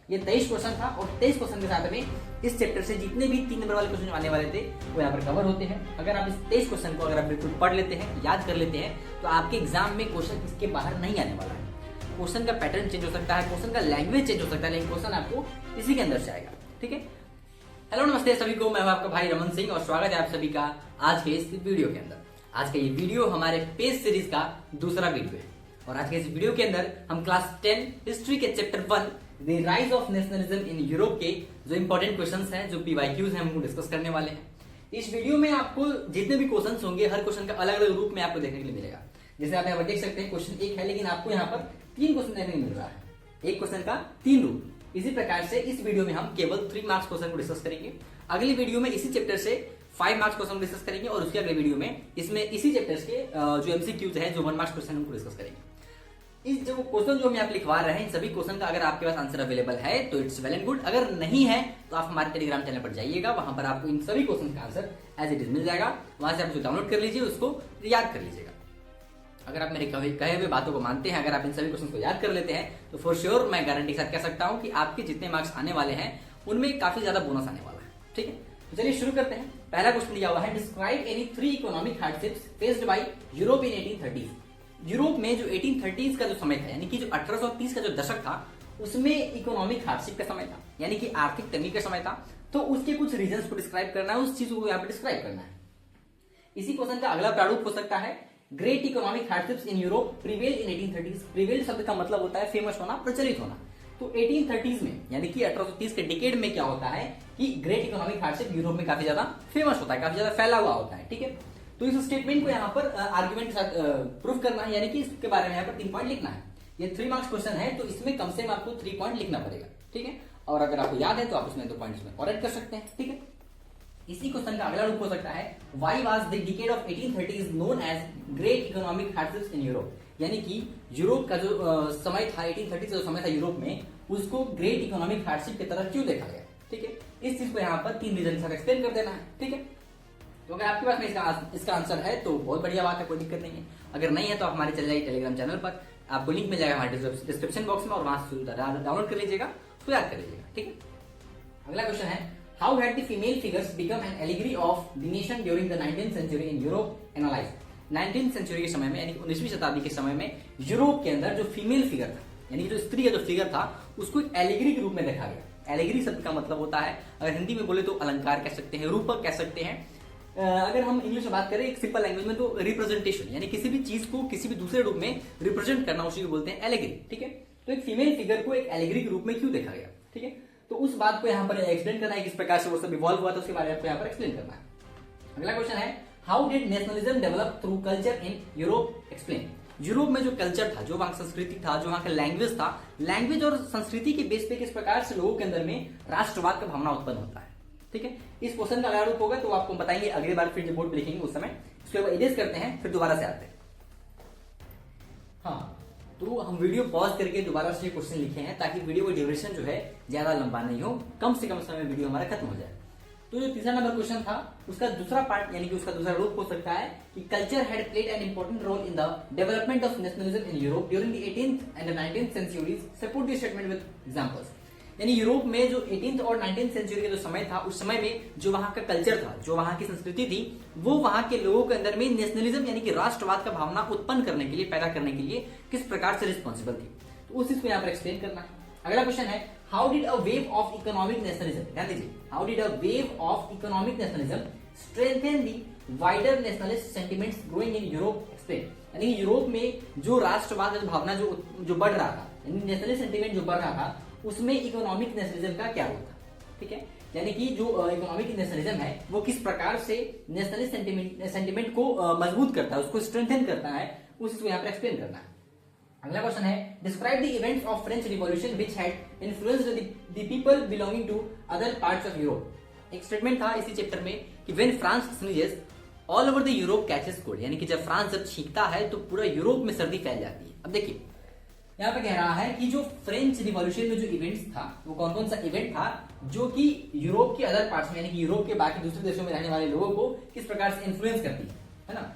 ये 23 क्वेश्चन था और 23 क्वेश्चन के साथ में इस चैप्टर से जितने भी 3 नंबर वाले क्वेश्चन आने वाले थे वो यहाँ पर कवर होते हैं। अगर आप इस 23 क्वेश्चन को अगर आप बिल्कुल पढ़ लेते हैं, याद कर लेते हैं, तो आपके एग्जाम में क्वेश्चन इसके बाहर नहीं आने वाला है। क्वेश्चन का पैटर्न चेंज हो सकता है, क्वेश्चन का लैंग्वेज चेंज हो सकता है, लेकिन क्वेश्चन आपको इसी के अंदर से आएगा। ठीक है, हेलो नमस्ते सभी को, मैं हूं आपका भाई रमन सिंह और स्वागत है आप सभी का आज के इस वीडियो के अंदर। आज का ये वीडियो हमारे पेज सीरीज का दूसरा वीडियो है और आज के इस वीडियो के अंदर हम क्लास 10 हिस्ट्री के chapter 1 the rise of nationalism in Europe के जो इंपॉर्टेंट क्वेश्चंस हैं, जो पीवाईक्यूज हैं, हम डिस्कस करने वाले हैं। इस वीडियो में आपको जितने भी क्वेश्चंस होंगे, हर क्वेश्चन का अलग अलग रूप में आपको देखने के लिए मिलेगा। जैसे आप यहाँ पर देख सकते हैं क्वेश्चन 1 है, लेकिन आपको यहाँ पर 3 क्वेश्चन देखने को मिल रहा है। एक क्वेश्चन का 3 रूप। इसी प्रकार से इस वीडियो में हम केवल 3 मार्क्स क्वेश्चन को डिस्कस करेंगे। अगली वीडियो में इसी चैप्टर से 5 मार्क्स क्वेश्चन डिस्कस करेंगे और उसके अगले वीडियो में इसमें इसी चैप्टर्स के जो एमसीक्यूज हैं, जो 1 मार्क्स क्वेश्चन उनको डिस्कस करेंगे। इस जो क्वेश्चन जो हम यहाँ पे लिखवा रहे हैं, इन सभी क्वेश्चन का अगर आपके पास आंसर अवेलेबल है तो इट्स वेल एंड गुड। अगर नहीं है तो आप हमारे टेलीग्राम चैनल पर जाइएगा, वहां पर आपको इन सभी क्वेश्चन का आंसर एज इट इज मिल जाएगा। वहां से आप जो डाउनलोड कर लीजिए, उसको याद कर लीजिएगा। अगर आप मेरे कहे हुए बातों को मानते हैं, अगर आप इन सभी क्वेश्चन को याद कर लेते हैं, तो फॉर श्योर मैं गारंटी के साथ कह सकता हूं कि आपके जितने मार्क्स आने वाले हैं उनमें काफी ज्यादा बोनस आने वाला है। ठीक है, तो चलिए शुरू करते हैं। पहला क्वेश्चन दिया हुआ है, describe any 3 economic hardships faced by Europe in 1830s। Europe में जो 1830s का जो समय था, यानी कि जो 1830 का जो दशक था, उसमें इकोनॉमिक हार्डशिप का समय था, यानी कि आर्थिक तंगी का समय था। तो उसके कुछ रीजंस को डिस्क्राइब करना है, उस चीज को यहाँ पे डिस्क्राइब करना है। इसी क्वेश्चन का अगला प्रारूप हो सकता है, great economic hardships in Europe prevail in 1830s। Prevail शब्द का मतलब होता है फेमस होना, प्रचलित होना। तो 1830s में, यानी कि 1830 के डिकेड में क्या होता है कि ग्रेट इकोनॉमिक हार्डशिप यूरोप में काफी ज्यादा फेमस होता है, काफी ज्यादा फैला हुआ होता है। ठीक है, तो इस स्टेटमेंट को यहाँ पर आर्गुमेंट के साथ प्रूफ करना है, यानी कि इसके बारे में यहाँ पर 3 पॉइंट लिखना है। ये 3 मार्क्स क्वेश्चन है, तो इसमें कम से कम आपको 3 पॉइंट लिखना पड़ेगा। ठीक है, और अगर आपको याद है तो आप उसमें 2 पॉइंट्स में और ऐड कर सकते हैं। ठीक है, इसी क्वेश्चन का अगला रूप हो सकता है, why was the decade of 1830s known as great economic hardships in Europe. यानी कि यूरोप का जो समय था, 1830 का जो समय था यूरोप में, उसको ग्रेट इकोनॉमिक हार्डशिप की तरह क्यों देखा गया। ठीक है, इस चीज को यहाँ पर 3 रीजन के साथ एक्सप्लेन कर देना है। ठीक है, तो अगर आपके पास में इसका आंसर है तो बहुत बढ़िया बात है, कोई दिक्कत नहीं है। अगर नहीं है तो आप हमारे चले जाइए टेलीग्राम चैनल पर, आपको लिंक मिल जाएगा हमारे डिस्क्रिप्शन बॉक्स में, और वहां से डाउनलोड कर लीजिएगा, तो याद कर लीजिएगा। ठीक है, अगला क्वेश्चन है, how had the female figures become an allegory of the nation during the 19th century in Europe analyse. 19th century के समय में, यानी 19वीं शताब्दी के समय में यूरोप के अंदर जो फीमेल फिगर था, यानी कि जो स्त्री का जो फिगर था, उसको एलिगरी के रूप में देखा गया। एलिगरी शब्द का मतलब होता है, अगर हिंदी में बोले तो अलंकार कह सकते हैं, रूपक कह सकते हैं। अगर हम इंग्लिश में बात करें एक सिंपल लैंग्वेज में, तो रिप्रेजेंटेशन, यानी किसी भी चीज को किसी भी दूसरे रूप में रिप्रेजेंट करना, उसी को बोलते हैं एलिगरी। ठीक है, तो एक फीमेल फिगर को एक एलिगरी के रूप में क्यों देखा गया। ठीक है, तो उस बात को यहाँ पर एक्सप्लेन करना है, किस प्रकार से वो सब इवॉल्व हुआ था, उसके बारे में आपको यहाँ पर एक्सप्लेन करना है। अगला क्वेश्चन है, how did nationalism develop through culture in Europe, explain. Europe में जो कल्चर था, जो वहां का संस्कृति था, जो वहां का लैंग्वेज था, लैंग्वेज और संस्कृति के बेस पे किस प्रकार से लोगों के अंदर में राष्ट्रवाद का भावना उत्पन्न होता है। ठीक है, इस क्वेश्चन का अगला रूप होगा तो आपको बताएंगे अगली बार, फिर बोर्ड पे लिखेंगे उस समय। इसको इरेज करते हैं, फिर दोबारा से आते हैं। हाँ, तो हम वीडियो पॉज करके दोबारा से क्वेश्चन लिखे हैं, ताकि वीडियो का ड्यूरेशन जो है ज्यादा लंबा नहीं हो, कम से कम समय में वीडियो हमारा खत्म हो जाए। तो जो तीसरा नंबर क्वेश्चन था, उसका दूसरा पार्ट, यानी कि उसका दूसरा रूप हो सकता है कि culture had played an important role in the development of nationalism in Europe during the 18th and 19th centuries, support the statement with examples. यानी यूरोप में जो 18th और 19th सेंचुरी का जो समय था, उस समय में जो वहां का कल्चर था, जो वहां की संस्कृति थी, वो वहां के लोगों के अंदर में नेशनलिज्म यानी कि राष्ट्रवाद का भावना उत्पन्न करने के लिए, पैदा करने के लिए किस प्रकार से रिस्पॉन्सिबल थी। तो उस चीज को यहाँ पर एक्सप्लेन करना है। अगला क्वेश्चन है, how did a wave of economic nationalism, ध्यान दीजिए, how did a wave of economic nationalism strengthen the wider nationalist sentiments growing in Europe, explain. यानी यूरोप में जो राष्ट्रवाद की भावना जो बढ़ रहा था, यानी नेशनलिस्ट सेंटिमेंट जो बढ़ रहा था, उसमें इकोनॉमिक नेशनलिज्म का क्या रोल था। ठीक है, यानी कि जो इकोनॉमिक नेशनलिज्म है वो किस प्रकार से नेशनलिस्ट सेंटिमेंट को मजबूत करता है, उसको स्ट्रेंथन करता है, उसको यहाँ पर एक्सप्लेन करना है। अगला क्वेश्चन है, describe the events of French revolution which had influenced the people belonging to other parts of Europe. एक स्टेटमेंट था इसी चैप्टर में कि when France sneezes all over the Europe catches cold, यानी कि जब फ्रांस जब छींकता है तो पूरा यूरोप में सर्दी फैल जाती है। अब देखिए यहाँ पे कह रहा है कि जो फ्रेंच रिवॉल्यूशन में जो इवेंट्स था, वो कौन कौन सा इवेंट था जो कि यूरोप के अदर पार्ट्स में, यानी कि यूरोप के बाकी दूसरे देशों में रहने वाले लोगों को किस प्रकार से इन्फ्लुएंस करती है ना।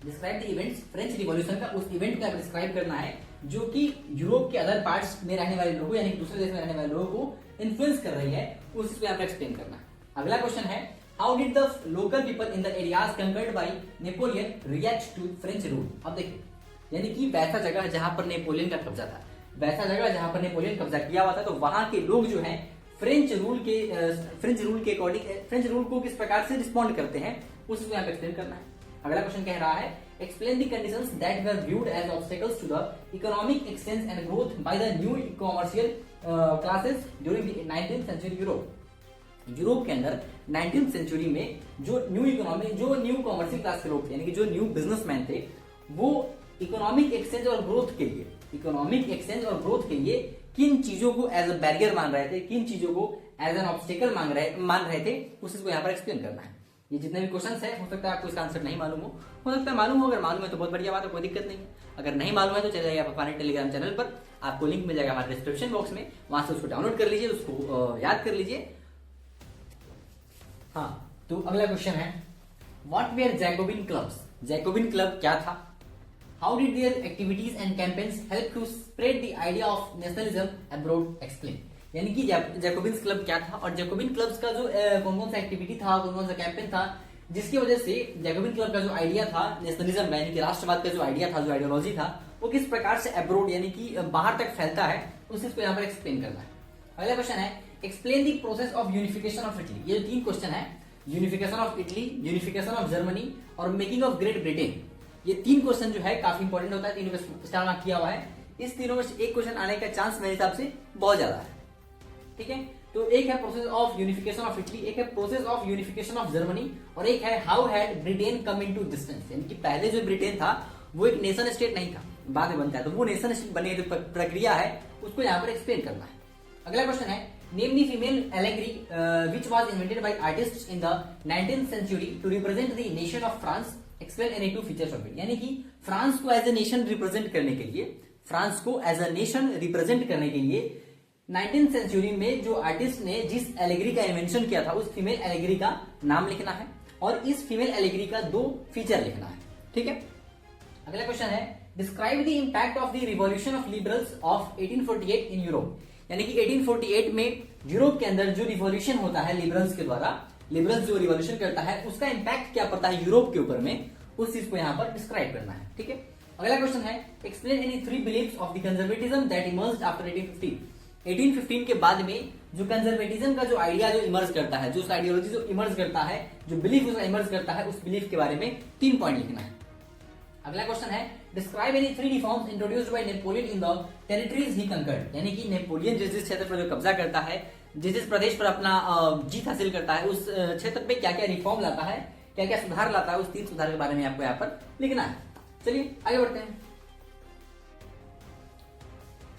Describe the events French revolution का, उस इवेंट का डिस्क्राइब करना है जो कि यूरोप के अदर पार्ट्स में रहने वाले लोगों यानी कि दूसरे देश में रहने वाले लोगों को इन्फ्लुएंस कर रही है, उस चीज को यहाँ पर एक्सप्लेन करना है। अगला क्वेश्चन है, how did the local people in the areas conquered by Napoleon react to French rule. अब देखिए, यानी कि वैसा जगह जहां पर नेपोलियन का कब्जा था, वैसा जगह जहां पर नेपोलियन कब्जा किया हुआ था, तो वहां के लोग जो हैं फ्रेंच रूल के अकॉर्डिंग फ्रेंच रूल को किस प्रकार से रिस्पॉन्ड करते हैं, उस चीज को यहाँ पे एक्सप्लेन करना है। अगला क्वेश्चन कह रहा है, explain the conditions that were viewed as obstacles to the economic exchange and growth by the new commercial classes during the 19th century Europe. Europe के अंदर 19th सेंचुरी में जो न्यू कॉमर्शियल क्लास के लोग थे, यानी कि जो न्यू बिजनेसमैन थे, वो इकोनॉमिक एक्सचेंज और ग्रोथ के लिए किन चीजों को एज अ बैरियर मान रहे थे, किन चीजों को एज एन ऑब्स्टेकल मान रहे थे, उस चीज को यहाँ पर एक्सप्लेन करना है। ये जितने भी क्वेश्चंस है, हो सकता है आपको इसका आंसर नहीं मालूम हो सकता है मालूम हो। अगर मालूम है तो बहुत बढ़िया बात है, कोई दिक्कत नहीं है। अगर नहीं मालूम है तो चले जाइए आप हमारे टेलीग्राम चैनल पर, आपको लिंक मिल जाएगा हमारे डिस्क्रिप्शन बॉक्स में, वहां से उसको डाउनलोड कर लीजिए, उसको याद कर लीजिए। हाँ, तो अगला क्वेश्चन है, what were Jacobin clubs. Jacobin club क्या था? How did their activities and campaigns help to spread the idea of nationalism abroad, explain. यानी कि जैकोबिन्स क्लब क्या था और जैकोबिन क्लब्स का जो कौन कौन सा एक्टिविटी था, कौन कौन सा कैंपेन था, जिसकी वजह से जैकोबिन क्लब का जो आइडिया था नेशनलिज्म यानी कि राष्ट्रवाद का जो आइडिया था, जो आइडियोलॉजी था, वो किस प्रकार से अब्रोड यानी कि बाहर तक फैलता है, उस चीज को यहाँ पर एक्सप्लेन करना है। अगला क्वेश्चन है, explain the process of unification of Italy. ये जो 3 क्वेश्चन है, unification of Italy, unification of Germany और मेकिंग ऑफ ग्रेट ब्रिटेन, ये 3 क्वेश्चन जो है काफी इंपॉर्टेंट होता है। तीनों में स्टार मार्क किया हुआ है। इस तीनों में से एक क्वेश्चन आने का चांस मेरे हिसाब से बहुत ज्यादा है। ठीक है, तो एक है process of unification of Italy, एक है process of unification of Germany, और एक है how had Britain come into existence. यानी कि पहले जो ब्रिटेन था वो एक नेशन स्टेट नहीं था, बाद में बनता है, तो वो नेशन स्टेट बनने की जो प्रक्रिया है उसको यहाँ पर एक्सप्लेन करना है। अगला क्वेश्चन है, name the female allegory which was invented by artists in the 19th century to represent the nation of France, explain any 2 features of it. यानी कि फ्रांस को एज ए नेशन रिप्रेजेंट करने के लिए 19th सेंचुरी में जो artist ने जिस एलेगरी का इन्वेंशन किया था, उस फीमेल एलेगरी का नाम लिखना है और इस फीमेल एलेगरी का 2 फीचर लिखना है। ठीक है, अगला क्वेश्चन है, describe the impact of the revolution of liberals of 1848 in Europe. यानी कि 1848 में यूरोप के अंदर जो रिवॉल्यूशन होता है लिबरल्स के द्वारा, लिबरल्स जो रिवॉल्यूशन करता है उसका इंपैक्ट क्या पड़ता है यूरोप के ऊपर में, उस चीज को यहाँ पर डिस्क्राइब करना है। ठीक है, अगला क्वेश्चन है, explain any 3 beliefs of the conservatism that emerged after 1815। 1815 के बाद में जो कंजर्वेटिज्म का जो आइडिया जो इमर्ज करता है, जो आइडियोलॉजी जो इमर्ज करता है, जो बिलीफ उसका इमर्ज करता है, उस बिलीफ के बारे में 3 पॉइंट लिखना है। अगला क्वेश्चन है, describe any 3 reforms introduced by Napoleon in the territories he conquered. यानी कि नेपोलियन जिस जिस क्षेत्र पर जो कब्जा करता है, जिस जिस प्रदेश पर अपना जीत हासिल करता है, उस क्षेत्र पे क्या क्या रिफॉर्म लाता है, क्या क्या सुधार लाता है, उस 3 सुधार के बारे में आपको यहाँ पर लिखना है। चलिए आगे बढ़ते हैं।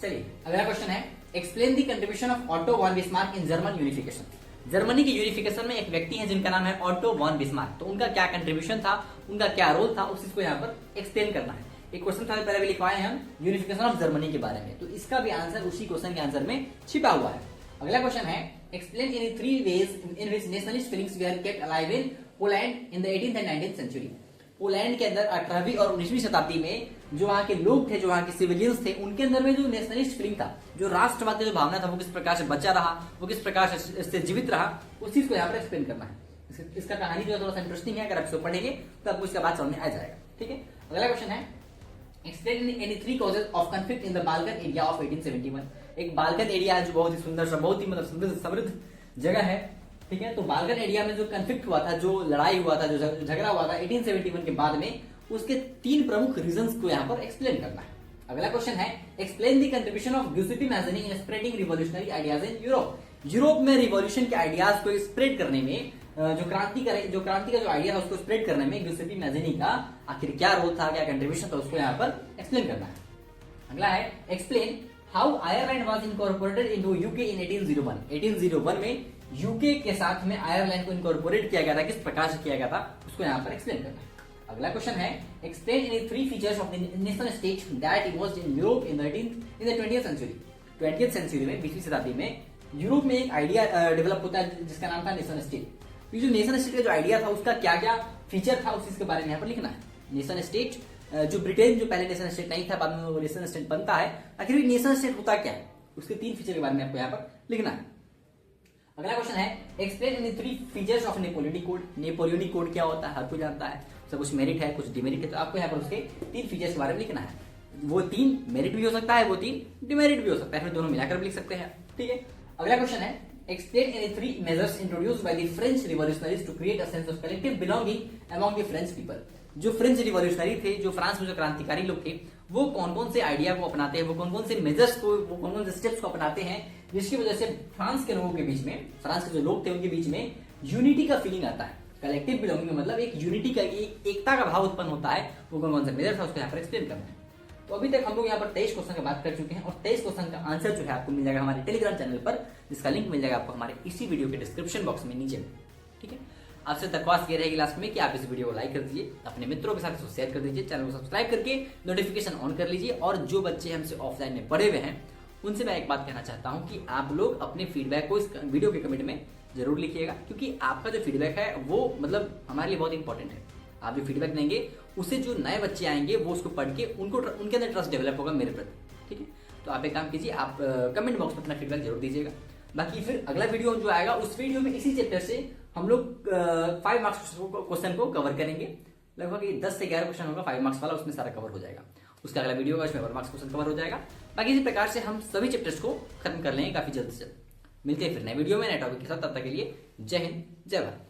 चलिए अगला क्वेश्चन है, explain the contribution of Otto von Bismarck in German unification. Germany की यूनिफिकेशन में एक व्यक्ति है जिनका नाम है ऑटो वॉन बिस्मार्क, तो उनका क्या कंट्रीब्यूशन था, उनका क्या रोल था, उस चीज को यहाँ पर एक्सप्लेन करना है। एक क्वेश्चन था पहले भी लिखवाए हैं हम यूनिफिकेशन ऑफ जर्मनी के बारे में, तो इसका भी आंसर उसी क्वेश्चन के आंसर में छिपा हुआ है। अगला क्वेश्चन है, explain in 3 ways in which nationalist feelings were kept alive in Poland in the 18th and 19th century. Poland के अंदर 18वीं और 19वीं शताब्दी में जो वहां के लोग थे, जो वहां के सिविलियंस थे, उनके अंदर में जो नेशनलिस्ट फीलिंग था, जो राष्ट्रवाद की जो भावना था, वो किस प्रकार से बचा रहा, वो किस प्रकार से इससे जीवित रहा, उस चीज को यहाँ पर एक्सप्लेन करना है। इसका कहानी जो है थोड़ा सा इंटरेस्टिंग है, अगर आप इसको पढ़ेंगे तो आपको इसका बात समझ में आ जाएगा। ठीक है, अगला क्वेश्चन है, explain any 3 causes of conflict in the Balkan area of 1871। एक बाल्कन एरिया है जो बहुत ही सुंदर सा, बहुत ही मतलब समृद्ध जगह है। ठीक है, तो बाल्कन एरिया में जो कॉन्फ्लिक्ट हुआ था, जो लड़ाई हुआ था, जो झगड़ा हुआ था 1871 के बाद में, उसके 3 प्रमुख रीजंस को यहाँ पर एक्सप्लेन करना है। अगला क्वेश्चन है, explain the contribution of Giuseppe Mazzini in spreading revolutionary ideas in Europe. Europe में रिवॉल्यूशन के आइडियाज को स्प्रेड करने में, जो क्रांति का जो आइडिया था उसको स्प्रेड करने में गिउसेपी मैज़नी का आखिर क्या रोल था, क्या कंट्रीब्यूशन था, उसको यहाँ पर एक्सप्लेन करना है। अगला है, explain how Ireland was incorporated into UK in 1801। 1801 में यूके के साथ में आयरलैंड को इनकॉर्पोरेट किया गया था, किस प्रकार से किया गया था, उसको यहाँ पर एक्सप्लेन करना है। अगला क्वेश्चन है, explain any 3 features of the national state that emerged in Europe in the 20th century. 20th century में, 20वीं शताब्दी में यूरोप में एक आइडिया डेवलप होता है जिसका नाम था नेशन स्टेट। ये जो नेशन स्टेट का जो आइडिया था उसका क्या क्या फीचर था, उस चीज के बारे में यहाँ पर लिखना है। नेशन स्टेट जो ब्रिटेन जो पहले नेशन स्टेट नहीं था, बाद में वो नेशन स्टेट बनता है। आखिर नेशन स्टेट होता क्या है, उसके 3 फीचर के बारे में आपको यहाँ पर लिखना है। अगला क्वेश्चन है explain any 3 features of Napoleonic code. Napoleonic code क्या होता है, हर कोई जानता है, उसका कुछ मेरिट है, कुछ डिमेरिट है, तो आपको यहाँ पर उसके 3 फीचर्स के बारे में लिखना है। वो 3 मेरिट भी हो सकता है, वो 3 डिमेरिट भी हो सकता है, फिर दोनों मिलाकर भी लिख सकते हैं, ठीक है। अगला क्वेश्चन है explain any 3 measures introduced by the French revolutionaries to create a sense of collective belonging among the French people. जो फ्रेंच रिवॉल्यूशनरी थे, जो फ्रांस में जो क्रांतिकारी लोग थे, वो कौन कौन से आइडिया को अपनाते हैं, वो कौन कौन से मेजर्स को, वो कौन कौन से स्टेप्स को अपनाते हैं, जिसकी वजह से फ्रांस के लोगों के बीच में, फ्रांस के जो लोग थे उनके बीच में यूनिटी का फीलिंग आता है। कलेक्टिव बिलोंगिंग मतलब एक यूनिटी का, एक एकता का भाव उत्पन्न होता है। वो कौन कौन से मेजर्स है उसको यहाँ पर एक्सप्लेन करना है। तो अभी तक हम लोग यहाँ पर 23 क्वेश्चन की बात कर चुके हैं, और 23 क्वेश्चन का आंसर जो है आपको मिल जाएगा हमारे टेलीग्राम चैनल पर, जिसका लिंक मिल जाएगा आपको हमारे इसी वीडियो के डिस्क्रिप्शन बॉक्स में नीचे, ठीक है। आपसे दरख्वास्त ये रहेगी लास्ट में कि आप इस वीडियो को लाइक कर दीजिए, अपने मित्रों के साथ इसको शेयर कर दीजिए, चैनल को सब्सक्राइब करके नोटिफिकेशन ऑन कर लीजिए। और जो बच्चे हमसे ऑफलाइन में पढ़े हुए हैं उनसे मैं एक बात कहना चाहता हूं कि आप लोग अपने फीडबैक को इस वीडियो के कमेंट में जरूर लिखिएगा, क्योंकि आपका जो फीडबैक है वो मतलब हमारे लिए बहुत इंपॉर्टेंट है। आप जो फीडबैक देंगे उससे जो नए बच्चे आएंगे वो उसको पढ़ के उनके अंदर ट्रस्ट डेवलप होगा मेरे प्रति, ठीक है। तो आप एक काम कीजिए, आप कमेंट बॉक्स में अपना फीडबैक जरूर दीजिएगा। बाकी फिर अगला वीडियो जो आएगा उस वीडियो में इसी चैप्टर से हम लोग 5 मार्क्स क्वेश्चन को कवर करेंगे। लगभग 10 से 11 क्वेश्चन होगा 5 मार्क्स वाला, उसमें सारा कवर हो जाएगा। उसका अगला वीडियो होगा, उसमें 1 मार्क्स क्वेश्चन कवर हो जाएगा। बाकी इसी प्रकार से हम सभी चैप्टर्स को खत्म कर लेंगे काफी जल्द से जल्द। मिलते हैं फिर नए वीडियो में नए टॉपिक के साथ, तब तक के लिए जय हिंद, जय भारत।